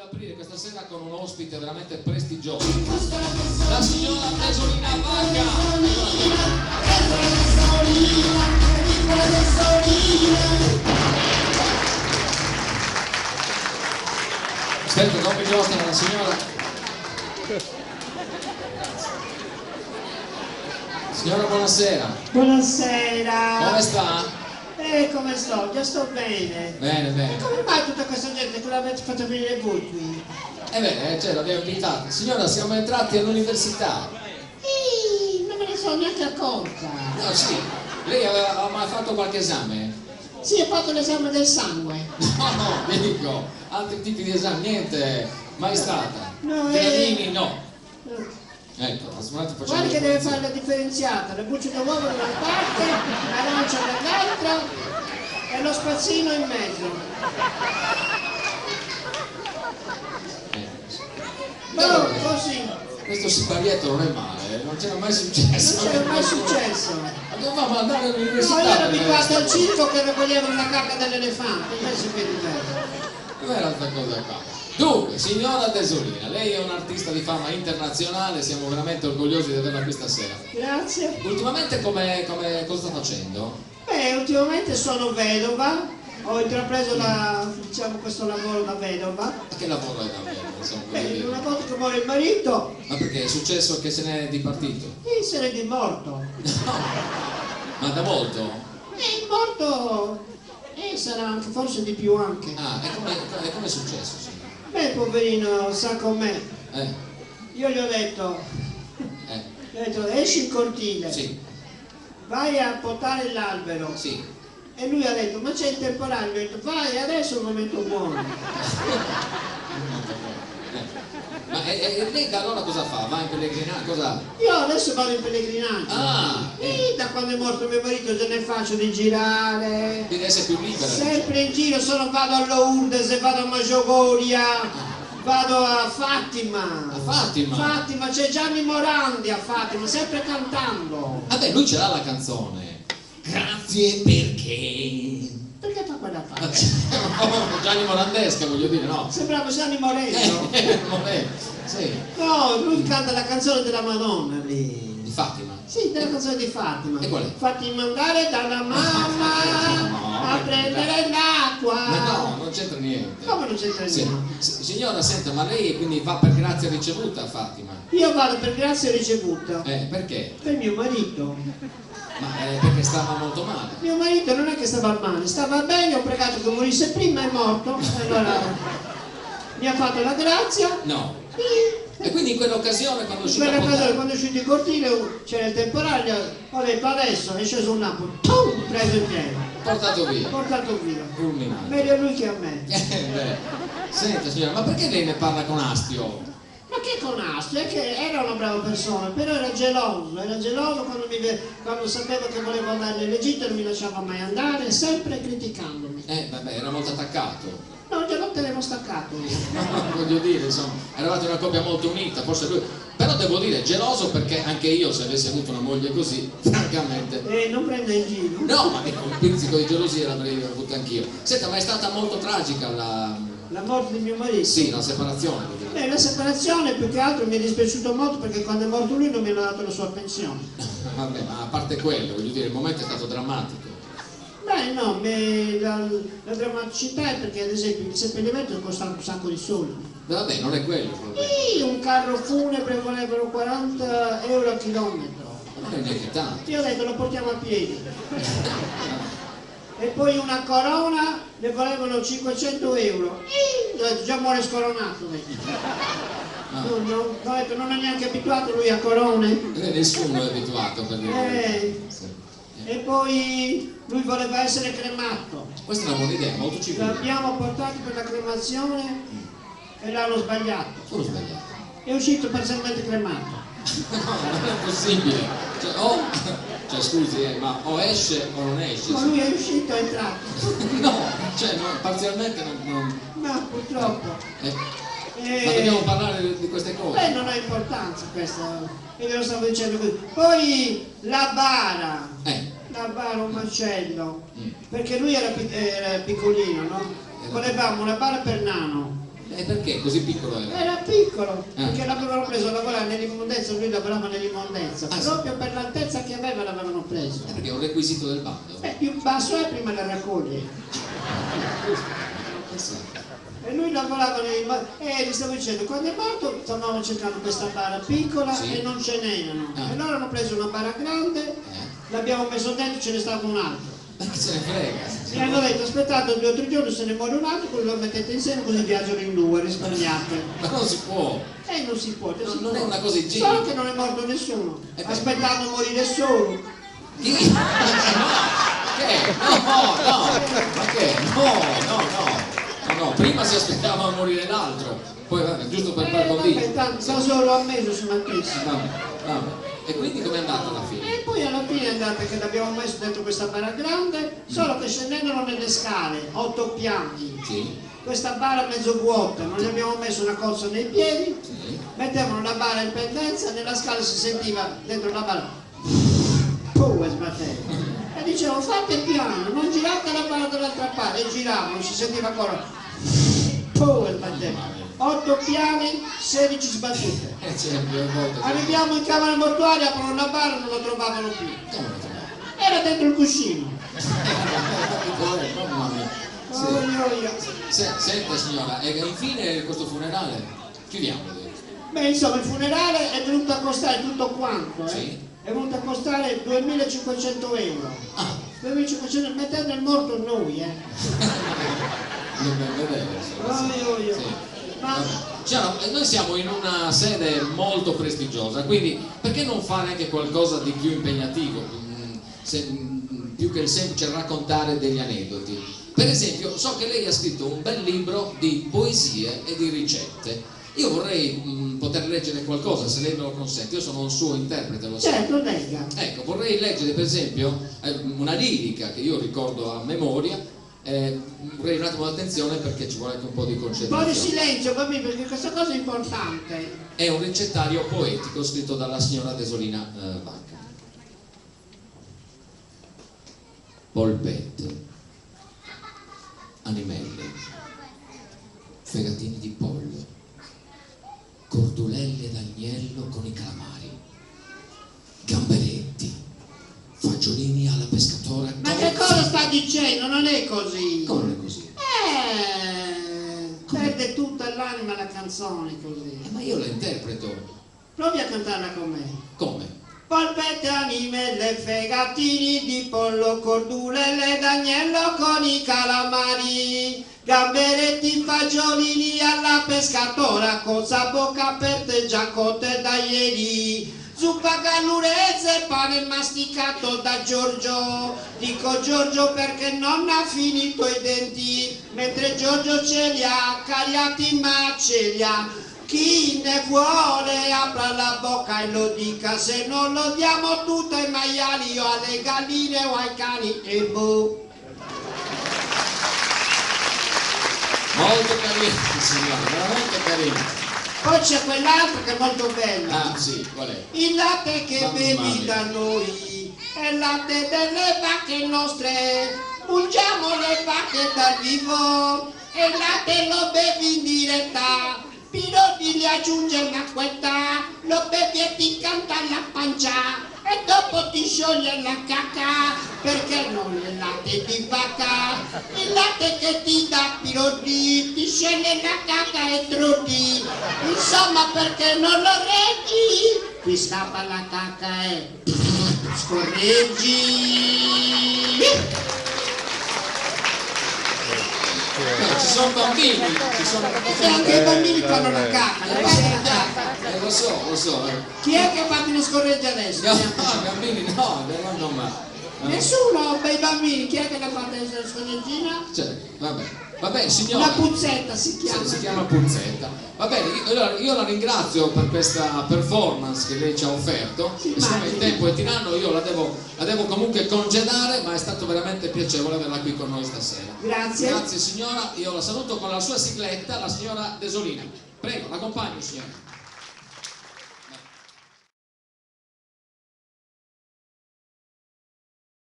voglio aprire questa sera con un ospite veramente prestigioso, la signora Tesolina Vacca. Aspetta, dopo mi mostra la signora. Signora, buonasera. Buonasera. Come sta? Come sto? Già sto bene. Bene, bene. E come mai tutta questa gente che l'avete fatto venire voi qui? Cioè, l'abbiamo invitata. Signora, siamo entrati all'università. Non me ne sono neanche accorta. No, sì. Lei aveva mai fatto qualche esame? Sì, ho fatto l'esame del sangue. No, dico, altri tipi di esami, niente, mai stata. No, Gradini, no. Ecco, facciamo. Guarda che deve fare la differenziata, le bucce d'uovo da una parte, l'arancia dall'altra e lo spazzino in mezzo. No, così. Questo siparietto non è male, non c'era mai successo. Non c'era mai successo. Dovevamo andare No, all'università. io ero abituato al circo che raccoglievano la cacca dell'elefante, invece che diverso. Non era altra cosa qua. Dunque, signora Tesolina, lei è un'artista di fama internazionale, siamo veramente orgogliosi di averla qui stasera. Grazie. Ultimamente cosa sta facendo? Ultimamente sono vedova, ho intrapreso questo lavoro da vedova. Ma che lavoro è davvero? Insomma, Una volta che muore il marito, ma perché è successo che se n'è dipartito? se n'è di morto. No, ma da molto? È morto, sarà anche, forse di più anche. Ah, e come è successo? Signora? Poverino, sa com'è. Io gli ho detto, esci in cortile, Sì, vai a potare l'albero. sì. E lui ha detto, ma c'è il temporale, gli ho detto, vai, adesso è un momento buono. Ma lei da allora cosa fa? Va in pellegrinaggio? Cosa? Io adesso vado in pellegrinaggio. Ah, Da quando è morto mio marito se ne faccio di girare. deve essere più libera. Sempre in giro, vado a Lourdes, vado a Medjugorje, vado a Fatima. A Fatima? Fatima, c'è Gianni Morandi a Fatima, sempre cantando. Vabbè, lui ce l'ha la canzone. Grazie perché. Perché fa quella faccia? Gianni Morandesca, voglio dire, no? Sembrava Gianni Moreno. Sì. No, lui canta la canzone della Madonna lì. Di Fatima. Sì, della canzone di Fatima. E qual è? Fatti mandare dalla mamma a prendere l'acqua. Ma no, non c'entra niente. Come non c'entra niente? Signora, senta, ma lei quindi va per grazia ricevuta a Fatima? Io vado per grazia ricevuta. Perché? Per mio marito. Ma perché stava molto male. Mio marito non è che stava male, stava bene, ho pregato che morisse prima, è morto. Allora mi ha fatto la grazia. No. Sì. E quindi in quell'occasione quando è In uscito quella occasione, quando è uscito in cortile c'era il temporale, ho detto adesso è sceso un lampo, preso in piedi. portato via. Portato via. Fulminato. Meglio lui che a me. Senta signora, ma perché lei ne parla con astio? Ma che con astio? È che era una brava persona, però era geloso quando sapeva che volevo andare all'Egitto non mi lasciava mai andare, sempre criticandomi. Vabbè, era molto attaccato. No, già lo tenevo staccato io. Voglio dire, insomma, eravate una coppia molto unita, forse lui. Però devo dire, geloso perché anche io, se avessi avuto una moglie così, francamente. Non prende in giro. No, ma un pizzico di gelosia l'avrei avuto anch'io. Senta, ma è stata molto tragica la morte di mio marito? Sì, la separazione. La separazione più che altro mi è dispiaciuto molto perché quando è morto lui non mi hanno dato la sua pensione. Vabbè, ma a parte quello, voglio dire, il momento è stato drammatico. Beh no, la drammaticità è perché ad esempio il seppellimento costa un sacco di soldi. Vabbè, non è quello il problema. Sì, un carro funebre volevano 40 euro a chilometro. Non è neanche tanto. Io ho detto lo portiamo a piedi. E poi una corona ne volevano 500 euro. Io ho detto già muore scoronato. Ho detto non è neanche abituato lui a corone. Nessuno è abituato per dire. Sì. E poi lui voleva essere cremato. Questa è una buona idea, molto civile. L'abbiamo portato per la cremazione e l'hanno sbagliato. Solo sbagliato. È uscito parzialmente cremato. No, non è possibile. Cioè scusi, ma o esce o non esce. Ma lui è uscito e è entrato. No, parzialmente non. No, purtroppo. Ma dobbiamo parlare di queste cose. Non ha importanza questa. Io ve lo stavo dicendo così. Poi la bara. La bara, un macello. Perché lui era piccolino, no? Volevamo una bara per nano, Perché? Così piccolo era? Era piccolo, perché l'avevano preso a lavorare nell'immondezza, lui lavorava nell'immondezza, proprio sì. per l'altezza che aveva l'avevano preso. Perché è un requisito del bando. Più basso è prima la raccoglie. E lui lavorava gli stavo dicendo, quando è morto stavamo cercando questa bara piccola e non ce n'erano. E loro hanno preso una bara grande, l'abbiamo messo dentro, ce n'è stato un altro. Ma che se ne frega? Mi hanno detto aspettate 2 o 3 giorni, se ne muore un altro, poi lo mettete insieme così viaggiano in 2, risparmiate. Ma non si può. Non si può. Non è una cosa igienica. Solo che non è morto nessuno. Aspettando di morire solo. Chi? Che? No, ma che? No, prima si aspettava a morire l'altro, poi vabbè, giusto per par condicio. Tanto solo a me sono altissimo. Vabbè. E quindi com'è andata alla fine? E poi alla fine è andata che l'abbiamo messo dentro questa bara grande, solo che scendendolo nelle scale, 8 piani. Sì. Questa bara mezzo vuota, non gli abbiamo messo una corsa nei piedi, mettevano la bara in pendenza, nella scala si sentiva dentro la bara e sbatteva. E dicevano fate piano, non girate la bara dall'altra parte, e giravano, si sentiva ancora e sbatteva. 8 piani, 16 sbattute. Arriviamo in camera mortuaria, aprono la bara e non lo trovavano più. Era dentro il cuscino. Mamma mia. Senta signora, e infine questo funerale, chiudiamo. Beh, insomma, il funerale è venuto a costare tutto quanto, Sì. È venuto a costare 2.500 euro. 2.500, mettendo il morto noi, Non ben vedere. Sì. Cioè, noi siamo in una sede molto prestigiosa, quindi perché non fare anche qualcosa di più impegnativo, più che il semplice raccontare degli aneddoti? Per esempio, so che lei ha scritto un bel libro di poesie e di ricette. Io vorrei poter leggere qualcosa, se lei me lo consente. Io sono un suo interprete, lo so. Certo, legga. Ecco, vorrei leggere per esempio una lirica che io ricordo a memoria. Vorrei un attimo di attenzione perché ci vuole anche un po' di concentrazione. Un po' di silenzio, bambini, perché questa cosa è importante. È un ricettario poetico scritto dalla signora Desolina Bacca. Polpette, animelle, fegatini di pollo, cordulelle d'agnello con i calamari, gamberetti, fagiolini alla pescatora. Ma che cosa sta dicendo? Non è così. Come non è così? Perde tutta l'anima la canzone così. Ma io la interpreto. Provi a cantarla con me. Come? Polpette, animelle, fegatini di pollo, cordulelle d'agnello con i calamari, gamberetti, fagiolini alla pescatora, cosa bocca aperte già cotte da ieri. Zuppa gallurese, pane masticato da Giorgio. Dico Giorgio perché non ha finito i denti, mentre Giorgio ce li ha cariati ma ce li ha. Chi ne vuole apra la bocca e lo dica, se non lo diamo tutto ai maiali o alle galline o ai cani e boh. Molto carino, signora, veramente carino. Poi c'è quell'altro che è molto bello. Ah sì, qual è? Il latte che Mamma bevi mia. da noi è il latte delle vacche nostre, mungiamo le vacche dal vivo e il latte lo bevi in diretta, Pironi gli aggiunge un'acquetta, lo bevi e ti canta la pancia e dopo ti scioglie la cacca, perché non il latte di vacca, il latte che ti dà Pironi, ti scende la cacca e trodi, insomma perché non lo reggi, ti scappa la cacca e scorreggi. Ci sono bambini, E anche i bambini fanno la cacca, le cacca. lo so. Chi è che fa uno scorreggia adesso? No, bambini no, no, ma. Nessuno, bei bambini, chi è che la fa adesso la scorreggina? Cioè, vabbè, signora. La puzzetta si chiama. Si chiama Puzzetta. Va bene, io la ringrazio per questa performance che lei ci ha offerto. E siccome il tempo è tiranno, io la devo comunque congedare, ma è stato veramente piacevole averla qui con noi stasera. Grazie. Grazie signora, io la saluto con la sua sigletta, la signora Desolina. Prego, l'accompagno signora.